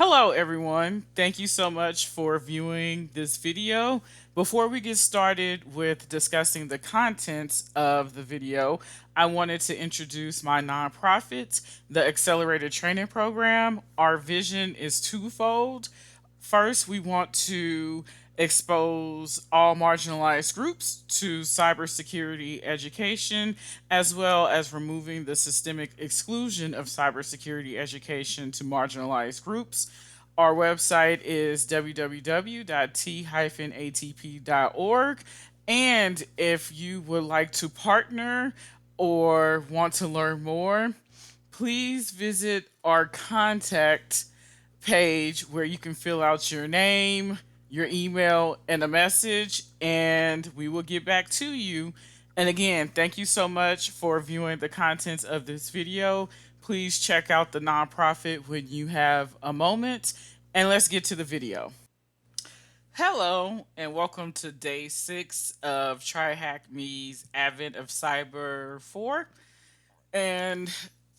Hello, everyone. Thank you so much for viewing this video. Before we get started with discussing the contents of the video, I wanted to introduce my nonprofit, the Accelerated Training Program. Our vision is twofold. First, we want to expose all marginalized groups to cybersecurity education, as well as removing the systemic exclusion of cybersecurity education to marginalized groups. Our website is www.t-atp.org. And if you would like to partner or want to learn more, please visit our contact page where you can fill out your name, your email, and a message, and we will get back to you. And again, thank you so much for viewing the contents of this video. Please check out the nonprofit when you have a moment, and let's get to the video. Hello, and welcome to day 6 of Try Hack Me's Advent of Cyber 4. And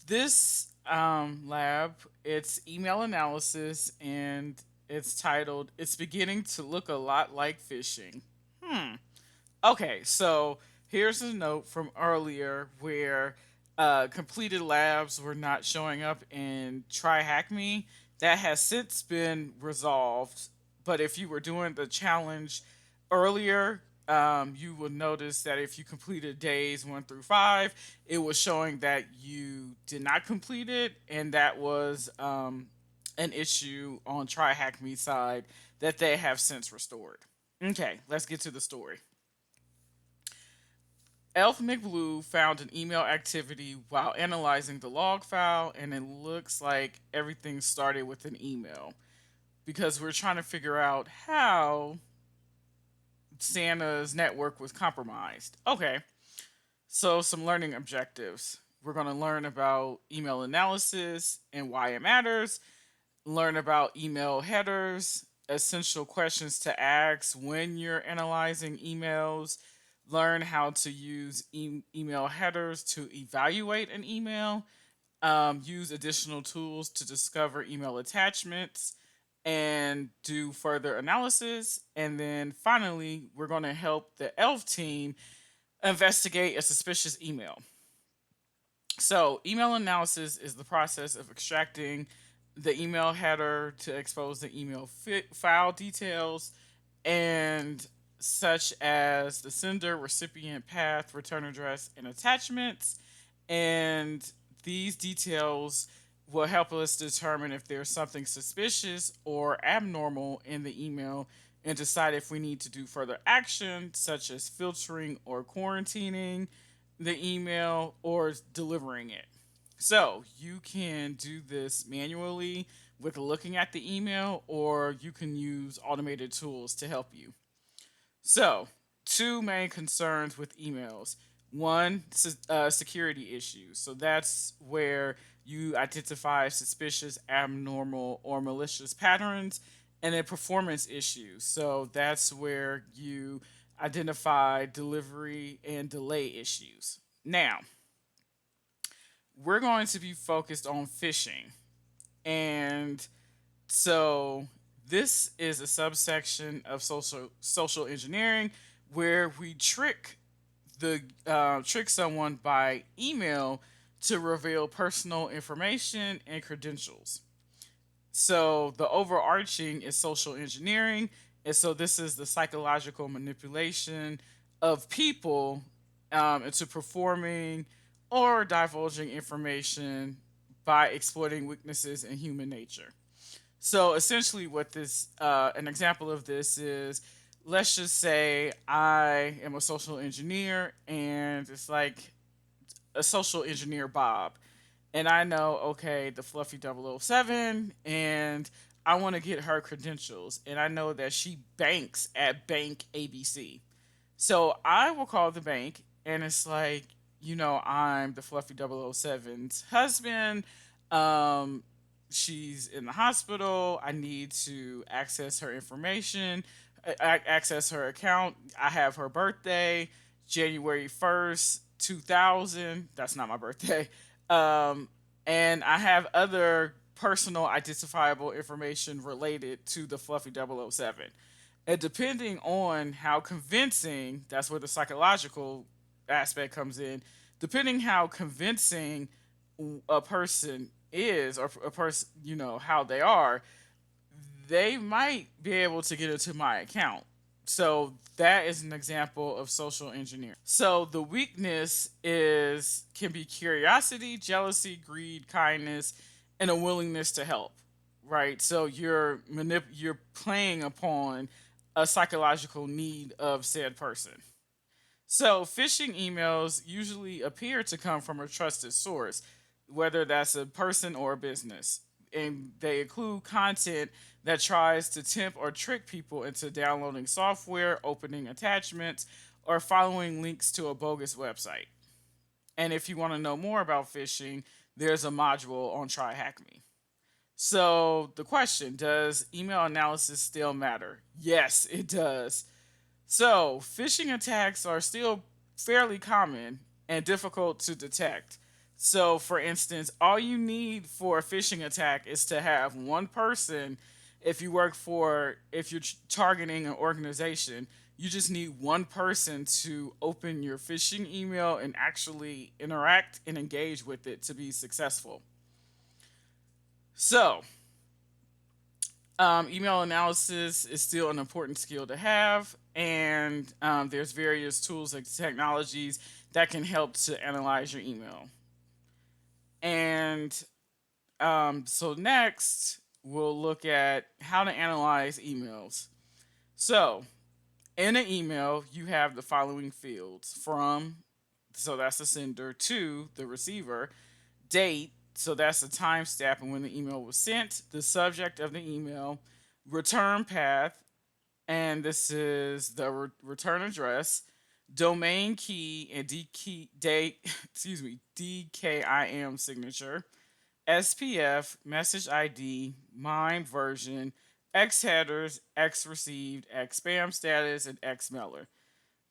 this lab, it's email analysis, and it's titled "It's Beginning to Look a Lot Like Phishing." Okay, so here's a note from earlier where completed labs were not showing up in Try Hack Me. That has since been resolved. But if you were doing the challenge earlier, you would notice that if you completed days 1 through 5, it was showing that you did not complete it, and that was an issue on Try Hack Me side that they have since restored. Okay, let's get to the story. Elf McBlue found an email activity while analyzing the log file, and it looks like everything started with an email because we're trying to figure out how Santa's network was compromised. Okay, so some learning objectives. We're going to learn about email analysis and why it matters, learn about email headers, essential questions to ask when you're analyzing emails, learn how to use email headers to evaluate an email, use additional tools to discover email attachments, and do further analysis. And then finally, we're going to help the ELF team investigate a suspicious email. So, email analysis is the process of extracting the email header to expose the email file details and such as the sender, recipient, path, return address, and attachments. And these details will help us determine if there's something suspicious or abnormal in the email and decide if we need to do further action, such as filtering or quarantining the email or delivering it. So you can do this manually with looking at the email, or you can use automated tools to help you. So, two main concerns with emails. One, security issues. So that's where you identify suspicious, abnormal, or malicious patterns, and then performance issues. So that's where you identify delivery and delay issues. Now, we're going to be focused on phishing. And so this is a subsection of social engineering where we trick someone by email to reveal personal information and credentials. So the overarching is social engineering, and so this is the psychological manipulation of people into performing or divulging information by exploiting weaknesses in human nature. So essentially, what an example of this is, let's just say I am a social engineer, and it's like a social engineer Bob, and I know, okay, the fluffy 007, and I want to get her credentials, and I know that she banks at Bank ABC. So I will call the bank, and it's like, I'm the fluffy 007's husband. Um, she's in the hospital. I need to access her information, access her account. I have her birthday, January 1st, 2000. That's not my birthday. Um, and I have other personal identifiable information related to the fluffy 007. And depending on how convincing, that's where the psychological aspect comes in, depending how convincing a person is, or a person, how they are, they might be able to get into my account. So that is an example of social engineering. So the weakness is can be curiosity, jealousy, greed, kindness, and a willingness to help. Right? So you're playing upon a psychological need of said person. So, phishing emails usually appear to come from a trusted source, whether that's a person or a business. And they include content that tries to tempt or trick people into downloading software, opening attachments, or following links to a bogus website. And if you want to know more about phishing, there's a module on Try Hack Me. So, the question, does email analysis still matter? Yes, it does. So, phishing attacks are still fairly common and difficult to detect. So, for instance, all you need for a phishing attack is to have one person. If you're targeting an organization, you just need one person to open your phishing email and actually interact and engage with it to be successful. So, email analysis is still an important skill to have, and there's various tools and technologies that can help to analyze your email. And so next, we'll look at how to analyze emails. So, in an email, you have the following fields: from, so that's the sender, to the receiver; date, so that's the timestamp and when the email was sent; the subject of the email; return path, and this is the return address; domain key and excuse me, DKIM signature; SPF, message ID, MIME version, X headers, X received, X spam status, and X mailer.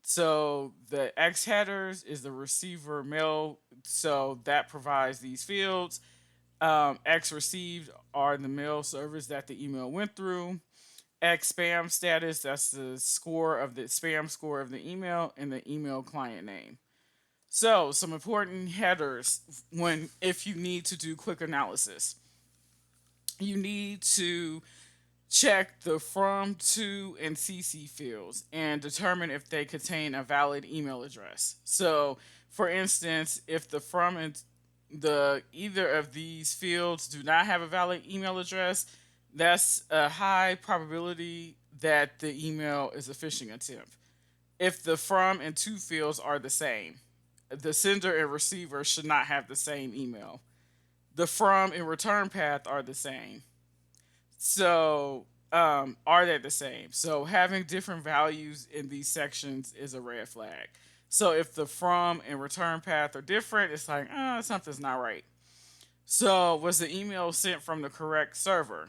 So the X headers is the receiver mail, so that provides these fields. X received are the mail servers that the email went through. X spam status, that's the spam score of the email, and the email client name. So some important headers when if you need to do quick analysis. You need to check the from, to, and CC fields and determine if they contain a valid email address. So, for instance, if the from and the either of these fields do not have a valid email address, that's a high probability that the email is a phishing attempt. If the from and to fields are the same, the sender and receiver should not have the same email. The from and return path are the same. So, are they the same? So, having different values in these sections is a red flag. So, if the from and return path are different, it's like, something's not right. So, was the email sent from the correct server?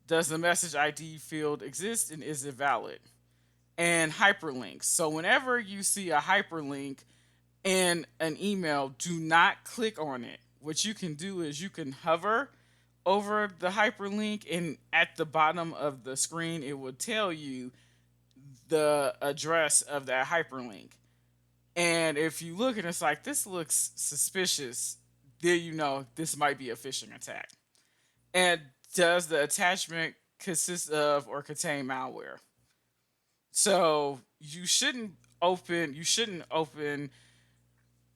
Does the message ID field exist and is it valid? And hyperlinks. So, whenever you see a hyperlink in an email, do not click on it. What you can do is you can hover over the hyperlink, and at the bottom of the screen it will tell you the address of that hyperlink. And if you look and it's like, this looks suspicious, then you know this might be a phishing attack. And does the attachment consist of or contain malware? So you shouldn't open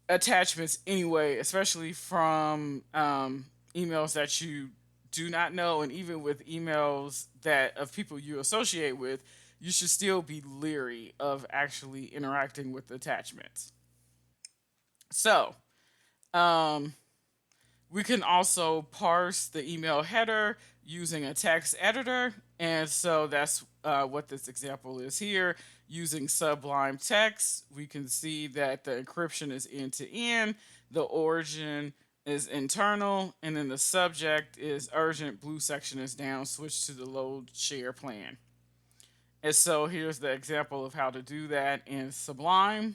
attachments anyway, especially from emails that you do not know, and even with emails that of people you associate with, you should still be leery of actually interacting with attachments. So, um, we can also parse the email header using a text editor, and so that's what this example is here. Using Sublime Text, we can see that the encryption is end to end, the origin is internal, and then the subject is urgent, blue section is down, switch to the load share plan. And so here's the example of how to do that in Sublime.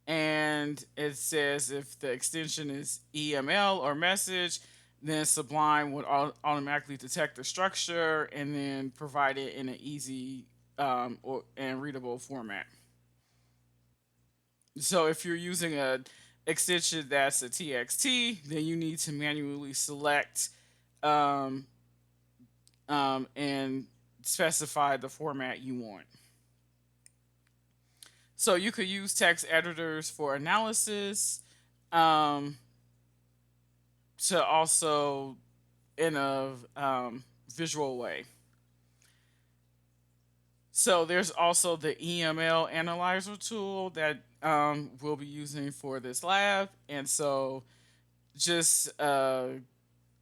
And it says if the extension is EML or message, Then Sublime would automatically detect the structure and then provide it in an easy and readable format. So if you're using a extension that's a TXT, then you need to manually select um, and specify the format you want. So you could use text editors for analysis, um, to also in a visual way. So there's also the EML analyzer tool that we'll be using for this lab, and so just a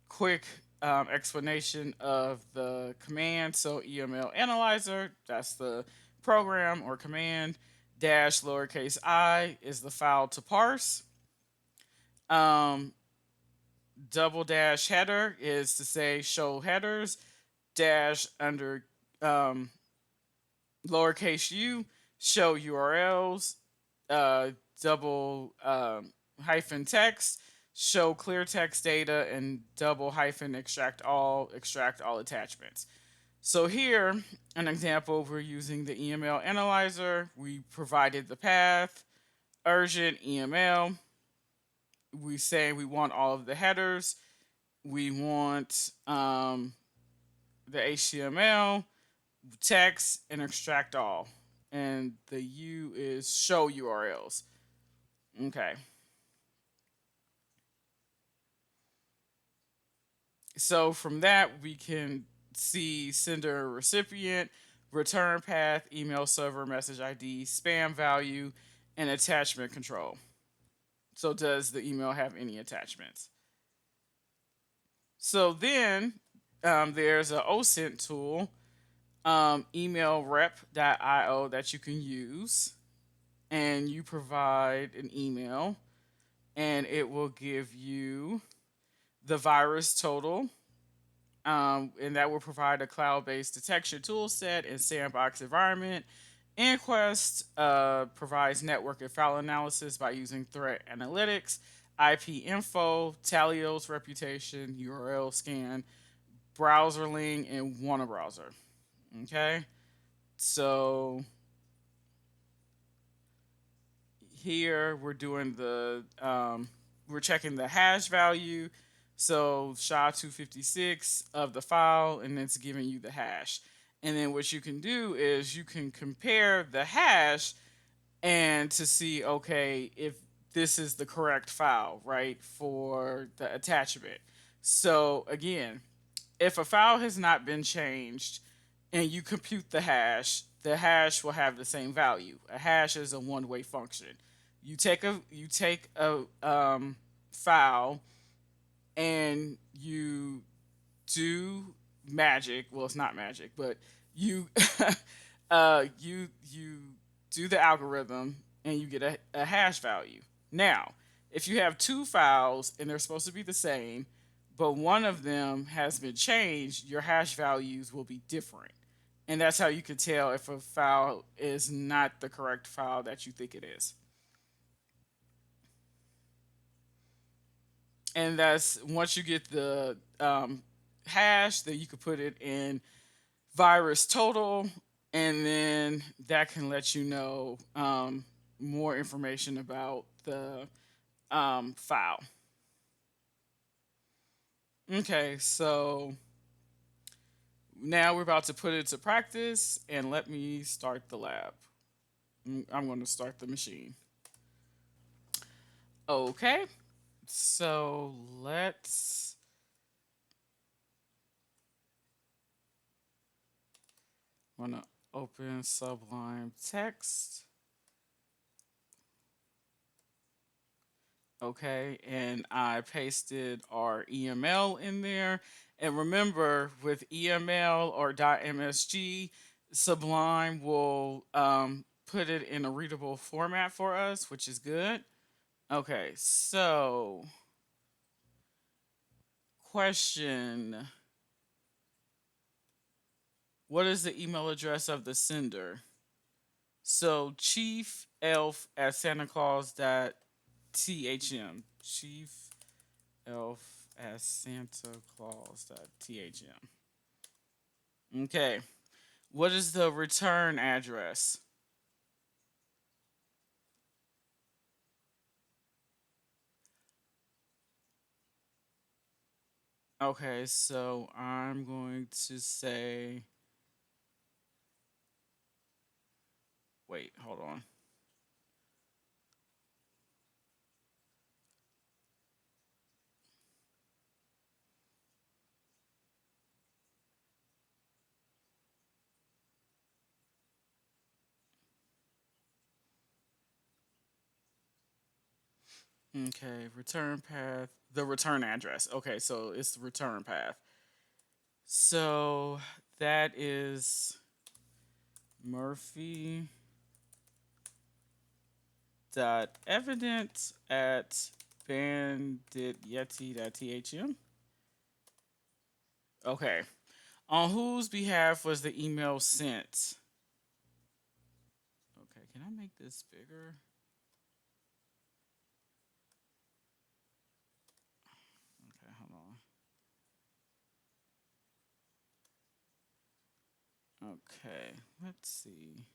quick explanation of the command. So EML analyzer, that's the program or command. Dash lowercase I is the file to parse. Um, Double dash header is to say show headers. Dash under um, lowercase u show URLs. Uh, Double hyphen text show clear text data, and double hyphen extract all attachments. So here, an example, we're using the EML analyzer. We provided the path, urgent EML. We say we want all of the headers. We want the HTML, text, and extract all. And the U is show URLs. Okay. So from that, we can see sender recipient, return path, email server, message ID, spam value, and attachment control. So does the email have any attachments? So then there's an OSINT tool, emailrep.io, that you can use. And you provide an email, and it will give you the virus total, and that will provide a cloud-based detection tool set and sandbox environment. Inquest provides network and file analysis by using threat analytics, IP info, Talio's reputation, URL scan, browser link, and Wanna browser. Okay, so here we're doing we're checking the hash value. So SHA-256 of the file, and it's giving you the hash. And then what you can do is you can compare the hash and to see, okay, if this is the correct file, right, for the attachment. So again, if a file has not been changed and you compute the hash will have the same value. A hash is a one-way function. You take a file and you do magic. Well, it's not magic, but you you do the algorithm and you get a hash value. Now, if you have two files and they're supposed to be the same, but one of them has been changed, your hash values will be different. And that's how you can tell if a file is not the correct file that you think it is. And that's once you get the hash, then you can put it in virus total, and then that can let you know more information about the file. Okay, so now we're about to put it to practice, and let me start the lab. I'm going to start the machine. Okay, so let's. I'm going to open Sublime Text. Okay, and I pasted our EML in there. And remember, with EML or .msg, Sublime will put it in a readable format for us, which is good. Okay, so question: what is the email address of the sender? So chief elf at Santa Claus.thm. Chief elf as Santa Claus.thm. Okay. What is the return address? Okay, so I'm going to say, wait, hold on. Okay, return path, the return address. Okay, so it's the return path. So that is Murphy dot evidence at bandityeti.thm. Okay. On whose behalf was the email sent? Okay, can I make this bigger? Okay, hold on. Okay, let's see.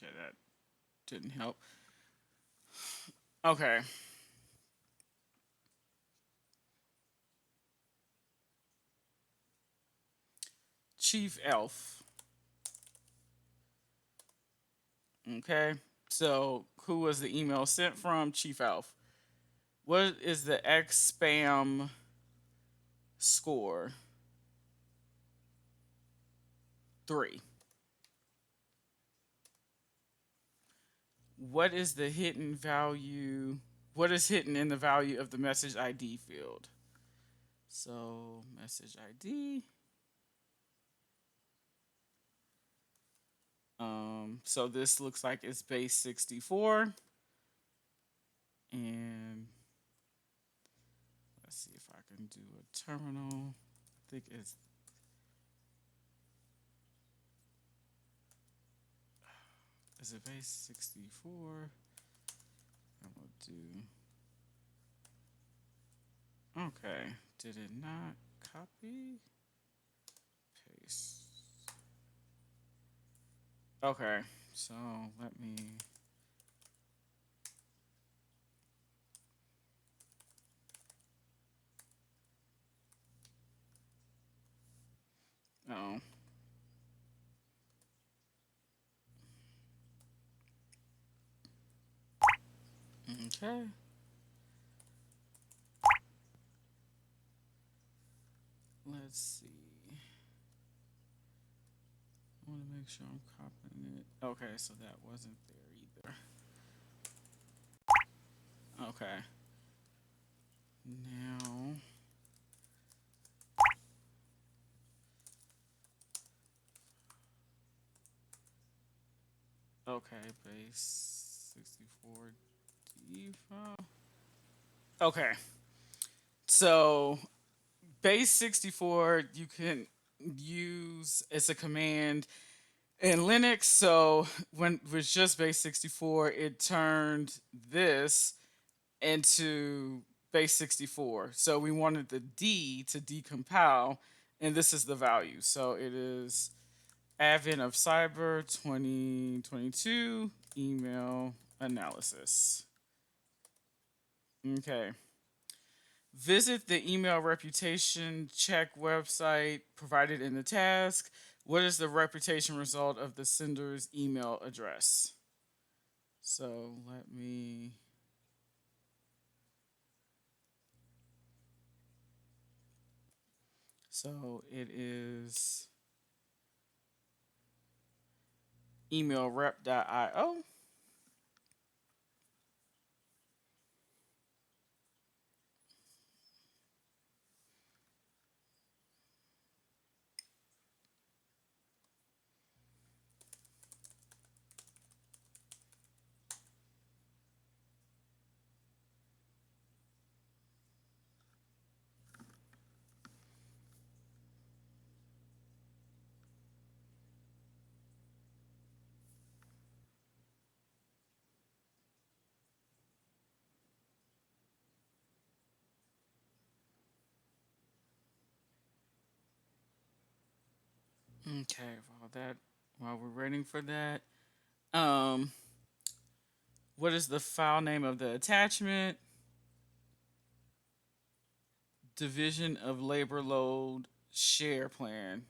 Yeah, that didn't help. Okay. Chief Elf. Okay. So who was the email sent from? Chief Elf. What is the X spam score? 3. What is the hidden value? What is hidden in the value of the message ID field? So message ID. So this looks like it's base 64. And let's see if I can do a terminal. I think it's, is it base 64? I'm gonna do, okay. Did it not copy? Paste. Okay, so let me, oh, okay. Let's see. I want to make sure I'm copying it. Okay, so that wasn't there either. Okay. Now, okay, base 64 default. Okay. So, base 64 you can use as a command in Linux. So, when it was just base 64, it turned this into base 64. So we wanted the D to decompile, and this is the value. So it is Advent of Cyber 2022 email analysis. Okay. Visit the email reputation check website provided in the task. What is the reputation result of the sender's email address? So let me. So it is emailrep.io. Okay, while we're waiting for that, um, what is the file name of the attachment? Division of labor load share plan.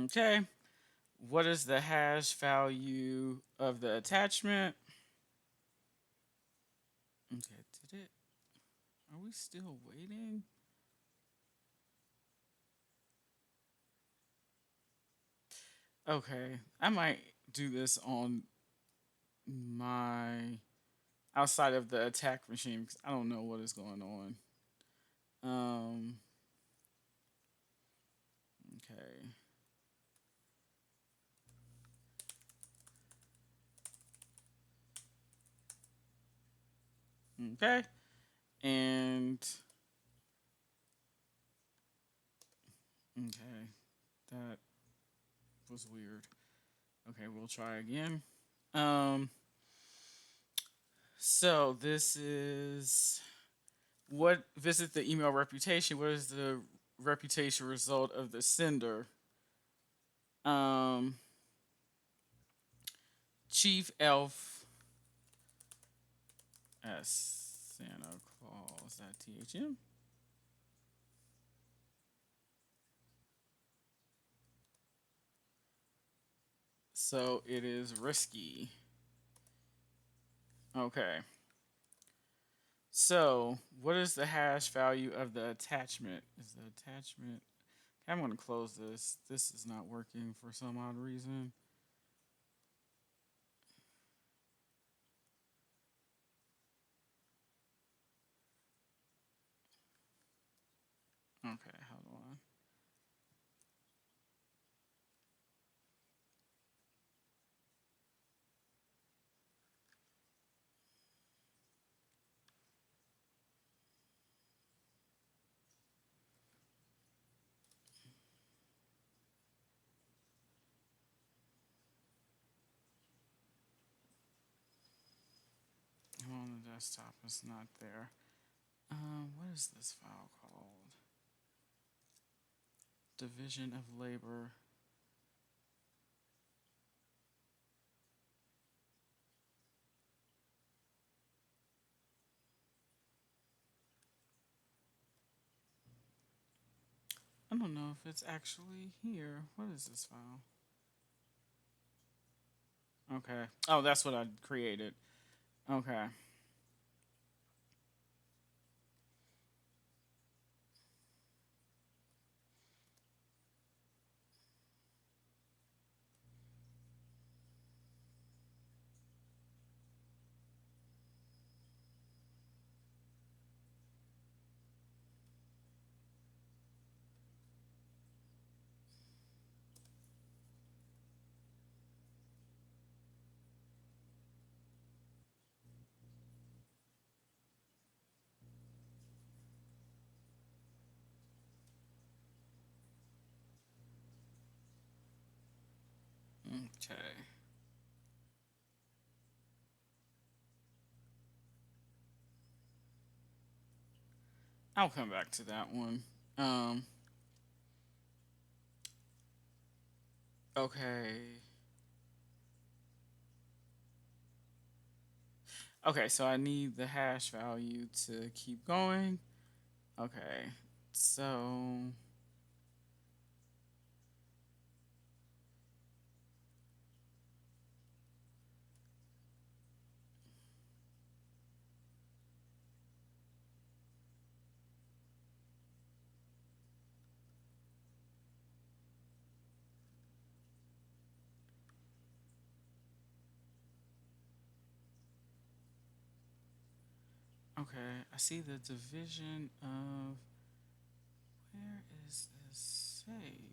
Okay. What is the hash value of the attachment? Okay, did it? Are we still waiting? Okay, I might do this on my outside of the attack machine because I don't know what is going on. Um, okay. Okay. And okay, that was weird. Okay, we'll try again. Um, so this is what visit the email reputation. What is the reputation result of the sender? Um, Chief Elf S Santa Claus at THM. So it is risky. Okay. So what is the hash value of the attachment? Is the attachment? I'm going to close this. This is not working for some odd reason. Okay, hold on. I'm on the desktop. It's not there. What is this file called? Division of labor. I don't know if it's actually here. What is this file? Okay. Oh, that's what I created. Okay. Okay. I'll come back to that one. Um. Okay. Okay. So I need the hash value to keep going. Okay. So. Okay. I see the division of. Where is this saved?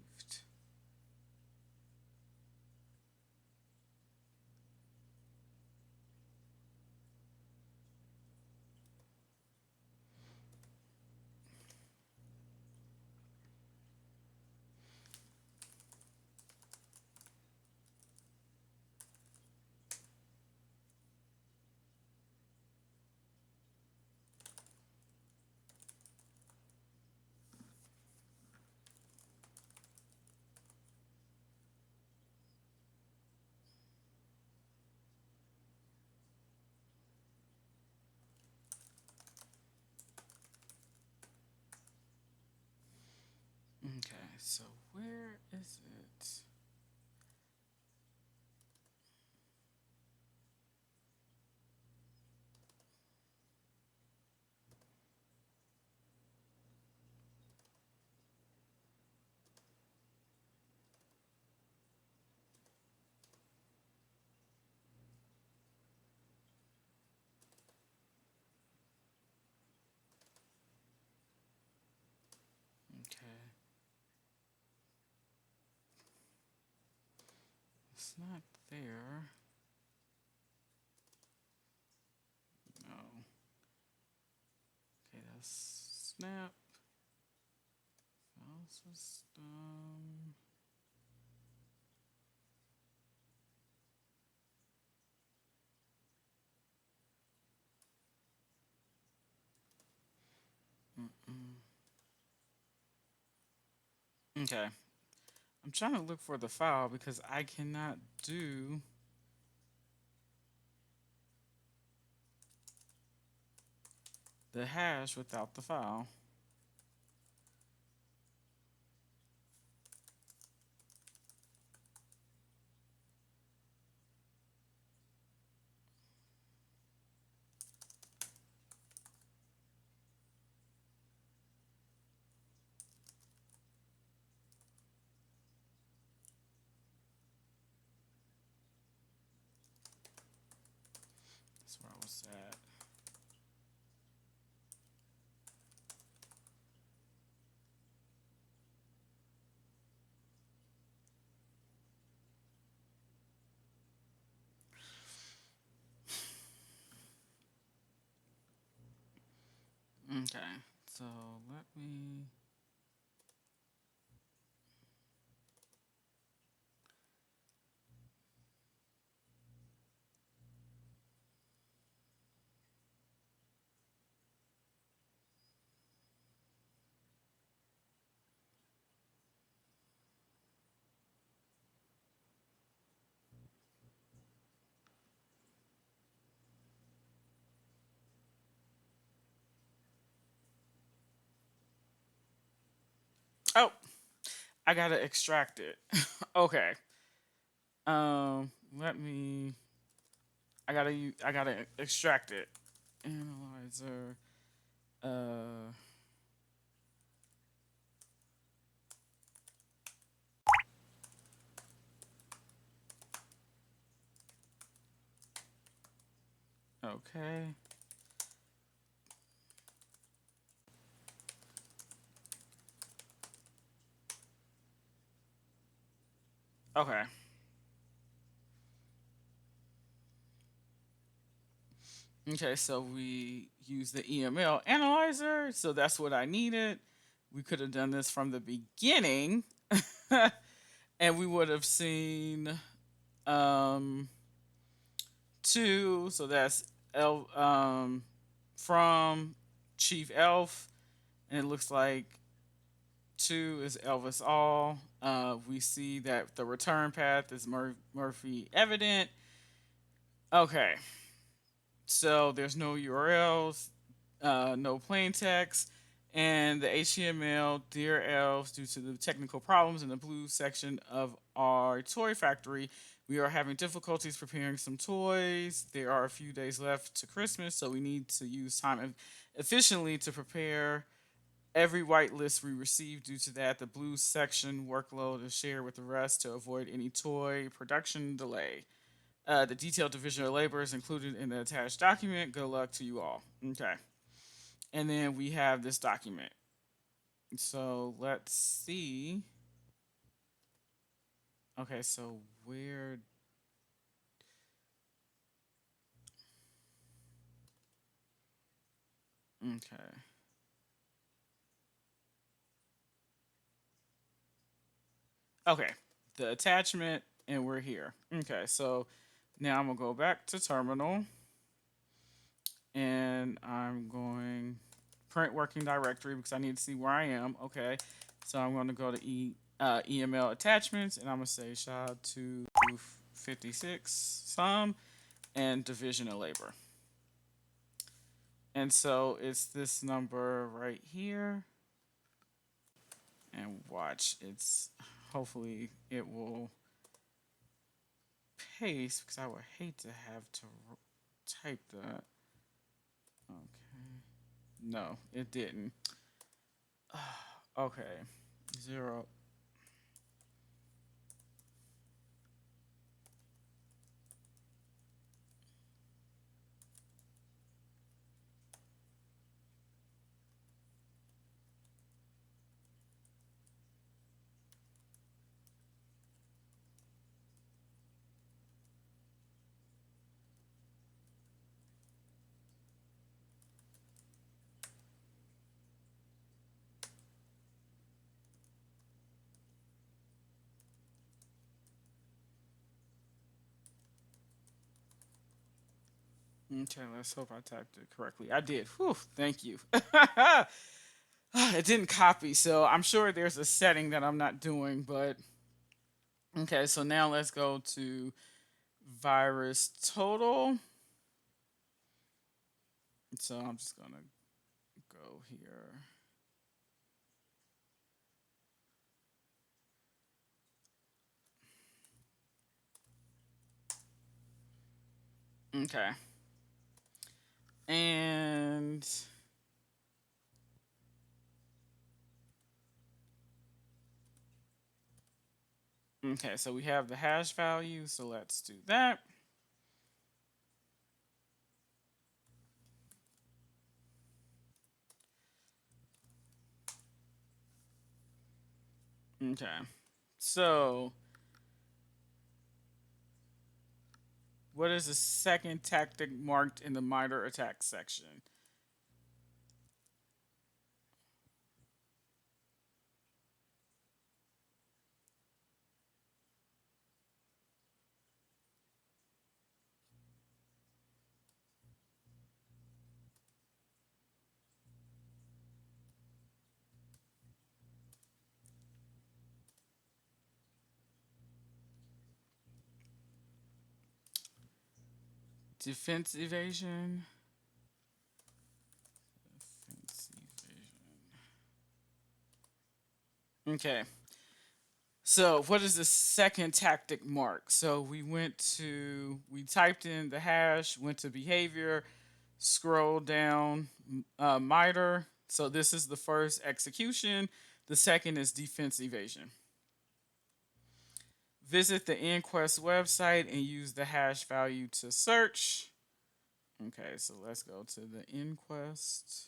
so where is it? Okay, it's not there. No. Okay, that's Snap. File system. Mm-mm. Okay, I'm trying to look for the file because I cannot do the hash without the file. That's where I was at. Okay, so let me. Oh, I gotta extract it. Okay. Let me. I gotta extract it. Analyzer. Uh. Okay. Okay. Okay. So we use the EML analyzer. So that's what I needed. We could have done this from the beginning, and we would have seen um two. So that's from Chief Elf, and it looks like two is Elvis All. We see that the return path is Murphy evident. Okay, so there's no URLs, no plain text, and the HTML. Dear Elves, due to the technical problems in the blue section of our toy factory, we are having difficulties preparing some toys. There are a few days left to Christmas, so we need to use time efficiently to prepare every whitelist we receive. Due to that, the blue section workload is shared with the rest to avoid any toy production delay. The detailed division of labor is included in the attached document. Good luck to you all. Okay. And then we have this document. So let's see. Okay, so where. Okay. Okay. The attachment, and we're here. Okay, so now I'm going to go back to terminal, and I'm going print working directory because I need to see where I am. Okay, so I'm going to go to EML attachments, and I'm going to say SHA 256 sum and division of labor. And so it's this number right here. and watch. It's hopefully it will paste because I would hate to have to type that. Okay. No, it didn't. Okay. Zero. Okay, let's hope I typed it correctly. I did. Whew, thank you. It didn't copy, so I'm sure there's a setting that I'm not doing, but okay, so now let's go to virus total. So I'm just gonna go here. Okay. And okay, so we have the hash value, so let's do that. Okay. So what is the second tactic marked in the MITRE attack section? Defense evasion. Defense evasion. Okay. So what is the second tactic mark? So we typed in the hash, went to behavior, scroll down, MITRE. So this is the first execution. The second is defense evasion. Visit the Inquest website and use the hash value to search. Okay, so let's go to the Inquest.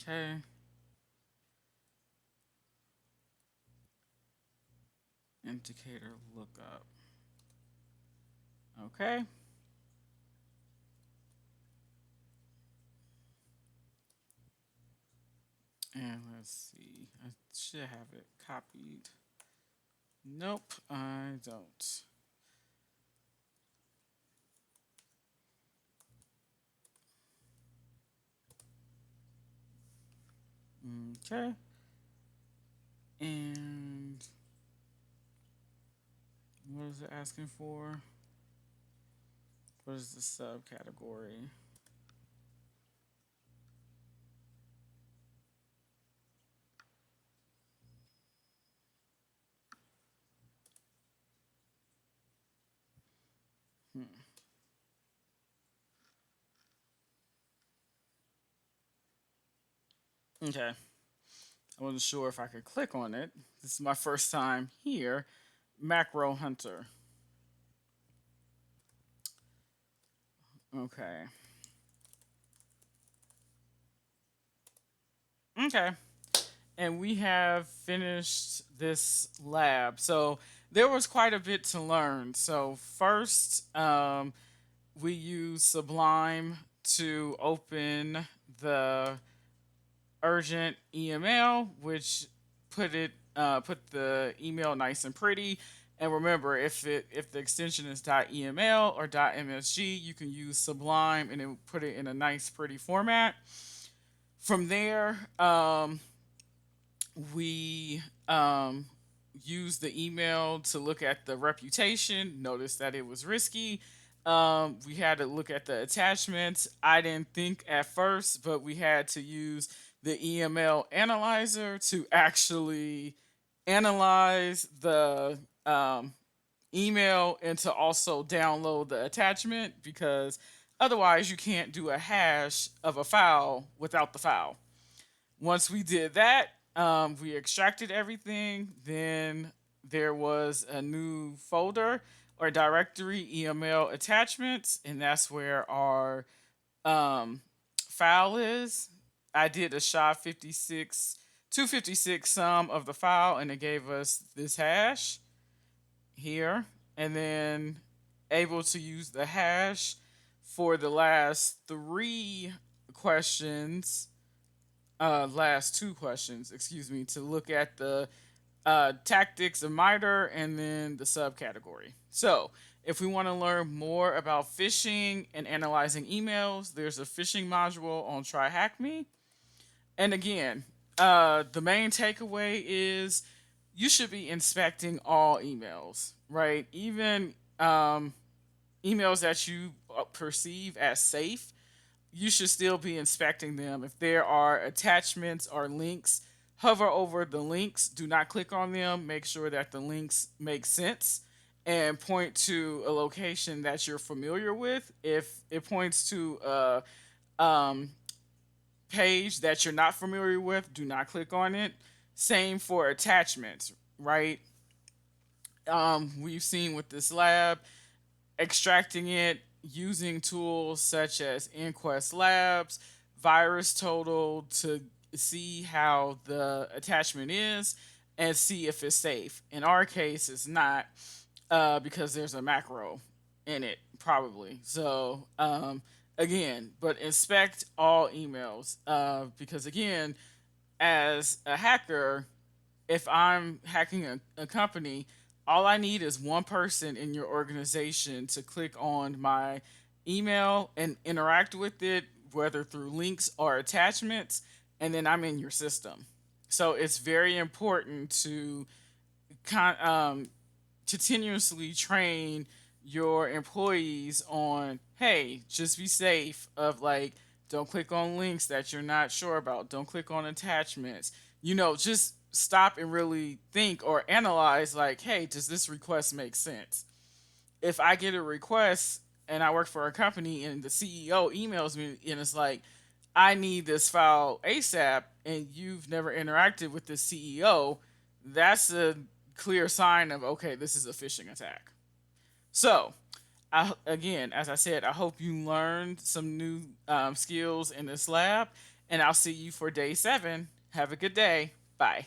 Okay. Indicator lookup. Okay. And let's see. I should have it copied. Nope, I don't. Okay. And what is it asking for? What is the subcategory? Hmm. Okay. I wasn't sure if I could click on it. This is my first time here. Macro Hunter. Okay. Okay. And we have finished this lab. So there was quite a bit to learn. So first, we use Sublime to open the urgent email, which put the email nice and pretty. And remember, if the extension is .eml or .msg, you can use Sublime and it will put it in a nice pretty format. From there, we use the email to look at the reputation, noticed that it was risky. We had to look at the attachments. I didn't think at first, but we had to use the email analyzer to actually analyze the email and to also download the attachment because otherwise you can't do a hash of a file without the file. Once we did that, we extracted everything. Then there was a new folder or directory, email attachments, and that's where our um, file is. I did a SHA-56, 256 sum of the file, and it gave us this hash here. And then able to use the hash for the last three questions, last two questions, excuse me, to look at the tactics of MITRE and then the subcategory. So, if we want to learn more about phishing and analyzing emails, there's a phishing module on Try Hack Me. And again, the main takeaway is you should be inspecting all emails, right? Even emails that you perceive as safe, you should still be inspecting them. If there are attachments or links, hover over the links. Do not click on them. Make sure that the links make sense and point to a location that you're familiar with. If it points to a page that you're not familiar with, do not click on it. Same for attachments, right? We've seen with this lab, extracting it using tools such as Inquest Labs, Virus Total to see how the attachment is and see if it's safe. In our case, it's not because there's a macro in it, probably. So, again, but inspect all emails because, again, as a hacker, if I'm hacking a company, all I need is one person in your organization to click on my email and interact with it, whether through links or attachments, and then I'm in your system. So it's very important to con- um, continuously train your employees on, hey, just be safe of like, don't click on links that you're not sure about, don't click on attachments, just stop and really think or analyze like, hey, does this request make sense? If I get a request and I work for a company and the CEO emails me and it's like, I need this file ASAP, and you've never interacted with the CEO, that's a clear sign of, okay, this is a phishing attack. So, again, as I said, I hope you learned some new skills in this lab, and I'll see you for day 7. Have a good day. Bye.